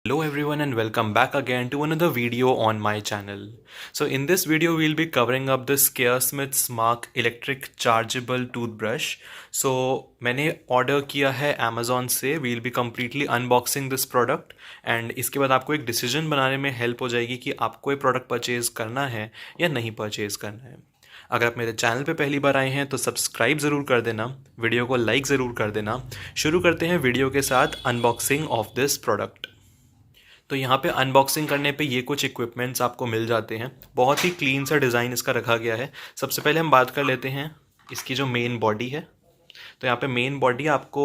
Hello everyone and welcome back again to another video on my channel. So in this video we'll be covering up the Scaresmith Smart Electric Chargeable Toothbrush. So मैंने order किया है Amazon से. We'll be completely unboxing this product and इसके बाद आपको एक decision बनाने में हेल्प हो जाएगी कि आपको ये प्रोडक्ट परचेज करना है या नहीं परचेज करना है. अगर आप मेरे चैनल पे पहली बार आए हैं तो सब्सक्राइब ज़रूर कर देना, वीडियो को लाइक ज़रूर कर देना. शुरू करते हैं वीडियो के साथ अनबॉक्सिंग ऑफ दिस प्रोडक्ट. तो यहाँ पे अनबॉक्सिंग करने पे ये कुछ इक्विपमेंट्स आपको मिल जाते हैं. बहुत ही क्लीन सा डिज़ाइन इसका रखा गया है. सबसे पहले हम बात कर लेते हैं इसकी जो मेन बॉडी है. तो यहाँ पे मेन बॉडी आपको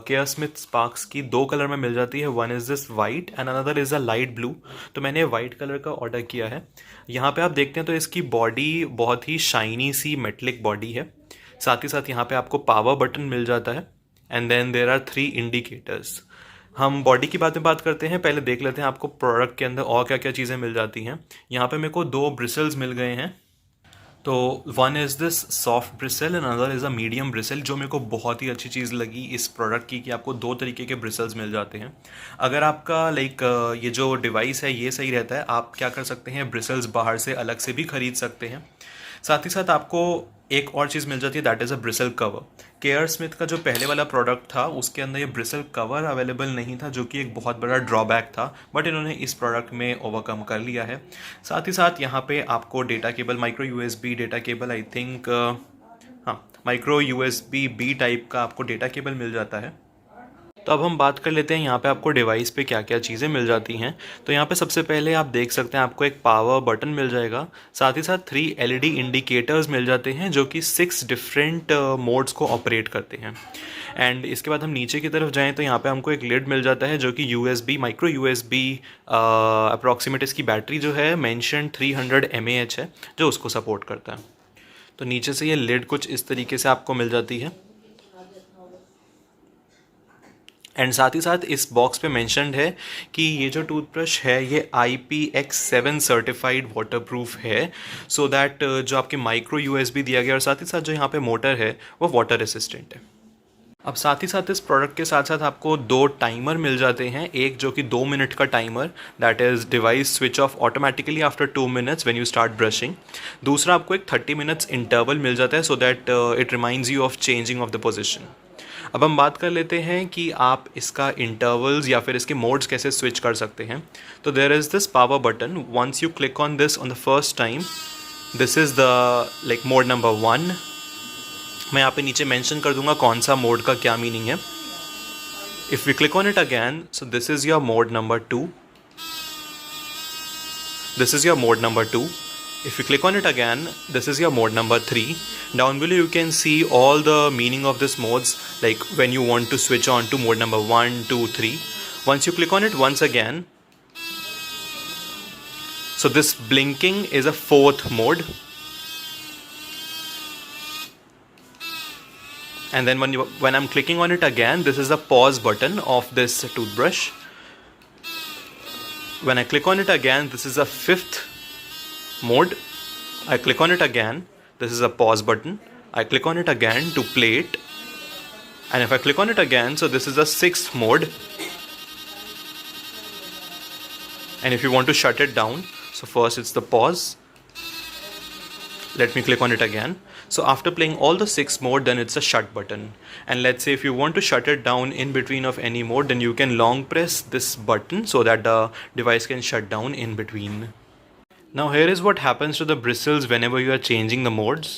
केयरस्मिथ स्पार्क्स की दो कलर में मिल जाती है. One is this white and another is a light blue. तो मैंने वाइट कलर का ऑर्डर किया है. यहाँ पे आप देखते हैं तो इसकी बॉडी बहुत ही शाइनी सी मेटलिक बॉडी है. साथ ही साथ यहाँ पे आपको पावर बटन मिल जाता है and then there are 3 indicators. हम बॉडी की बात में बात करते हैं. पहले देख लेते हैं आपको प्रोडक्ट के अंदर और क्या क्या चीज़ें मिल जाती हैं. यहाँ पे मेरे को 2 ब्रिसल्स मिल गए हैं. तो one is this soft bristle and another is a medium bristle, जो मेरे को बहुत ही अच्छी चीज़ लगी इस प्रोडक्ट की कि आपको 2 तरीके के ब्रिसल्स मिल जाते हैं. अगर आपका ये जो डिवाइस है ये सही रहता है, आप क्या कर सकते हैं, ब्रिसल्स बाहर से अलग से भी ख़रीद सकते हैं. साथ ही साथ आपको एक और चीज़ मिल जाती है, that is a bristle cover. Caresmith का जो पहले वाला प्रोडक्ट था उसके अंदर ये ब्रिसल कवर अवेलेबल नहीं था, जो कि एक बहुत बड़ा ड्रॉबैक था, बट इन्होंने इस प्रोडक्ट में ओवरकम कर लिया है. साथ ही साथ यहाँ पे आपको data cable, micro USB data cable, I think हाँ, माइक्रो यूएसबी बी टाइप का आपको डेटा केबल मिल जाता है. तो अब हम बात कर लेते हैं यहाँ पे आपको डिवाइस पे क्या क्या चीज़ें मिल जाती हैं. तो यहाँ पे सबसे पहले आप देख सकते हैं आपको एक पावर बटन मिल जाएगा. साथ ही साथ 3 एलईडी इंडिकेटर्स मिल जाते हैं जो कि 6 डिफरेंट मोड्स को ऑपरेट करते हैं. एंड इसके बाद हम नीचे की तरफ जाएं तो यहाँ पे हमको एक लिड मिल जाता है जो कि यूएसबी, माइक्रो यूएसबी अप्रॉक्सीमेट इसकी बैटरी जो है मेंशन 300 mAh है, जो उसको सपोर्ट करता है. तो नीचे से ये लिड कुछ इस तरीके से आपको मिल जाती है. एंड साथ ही साथ इस बॉक्स पे मेंशन्ड है कि ये जो टूथब्रश है ये IPX7 सर्टिफाइड वाटरप्रूफ है, सो दैट जो आपके माइक्रो यूएसबी दिया गया और साथ ही साथ जो यहाँ पे मोटर है वो वाटर रेसिस्टेंट है. अब साथ ही साथ इस प्रोडक्ट के साथ साथ आपको 2 टाइमर मिल जाते हैं. एक जो कि 2 मिनट का timer, that is device switch off automatically after 2 minutes when you start brushing. दूसरा आपको एक 30 मिनट्स इंटरवल मिल जाता है, so that it reminds you of changing of the position. अब हम बात कर लेते हैं कि आप इसका इंटरवल्स या फिर इसके मोड्स कैसे स्विच कर सकते हैं. तो there is this power button. Once you click on this on the first time, this is the mode number 1. मैं यहाँ पे नीचे मेंशन कर दूंगा कौन सा मोड का क्या मीनिंग है. If we click on it again, so this is your mode number 2. This is your mode number 2. If you click on it again, this is your mode number 3. Down below you can see all the meaning of this modes, like when you want to switch on to mode number 1, 2, 3. Once you click on it once again, so this blinking is a 4th mode. And then when I'm clicking on it again, this is the pause button of this toothbrush. When I click on it again, this is a 5th mode. I click on it again, this is a pause button. I click on it again to play it, and if I click on it again, so this is a 6th mode. And if you want to shut it down, so first it's the pause. Let me click on it again. So after playing all the 6 mode, then it's a shut button. And let's say if you want to shut it down in between of any mode, then you can long press this button so that the device can shut down in between. Now here is what happens to the bristles whenever you are changing the modes.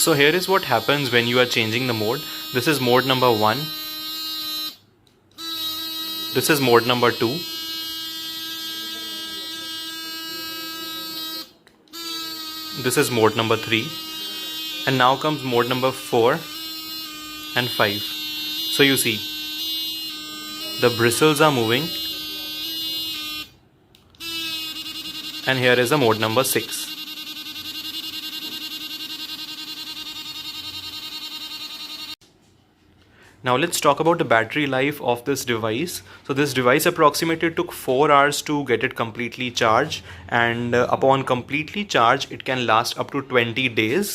So here is what happens when you are changing the mode. This is mode number 1. This is mode number 2. This is mode number 3. And now comes mode number 4 and 5. So you see, the bristles are moving. And here is a mode number 6. Now let's talk about the battery life of this device. So this device approximately took 4 hours to get it completely charged, and upon completely charged it can last up to 20 days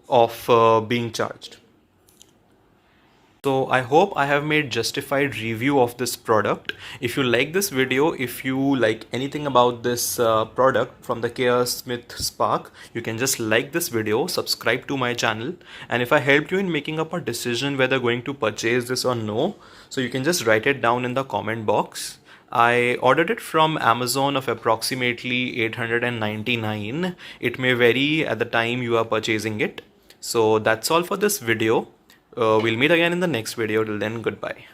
of being charged. So I hope I have made justified review of this product. If you like this video, if you like anything about this product from the Care Smith Spark, you can just like this video, subscribe to my channel, and if I helped you in making up a decision whether going to purchase this or no, so you can just write it down in the comment box. I ordered it from Amazon of approximately 899. It may vary at the time you are purchasing it. So that's all for this video. We'll meet again in the next video. Till then, goodbye.